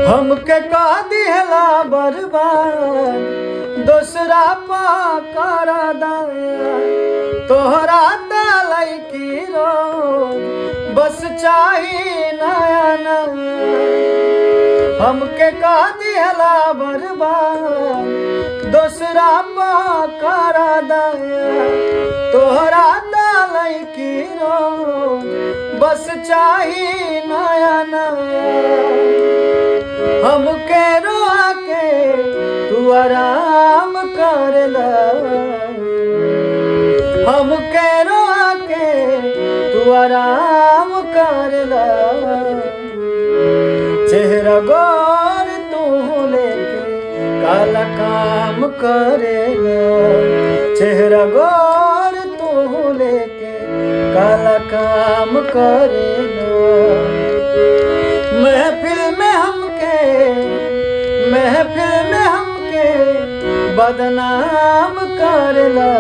हमके कह दिहला बर्बाद दूसरा पा कर तोहरा तलई की रोज बस चाही नया नया। हमके कह दिहला बर्बाद दूसरा पा कर तोहरा तलई की रोज बस चाही नया नया। हमके रोआ के तू आराम कर ला, हमके रोआ के तू आराम कर ला। चेहरा गोर तू लेके काला काम करेला, चेहरा गोर तू लेके काला काम करेला। महफिल में हमके बदनाम करला,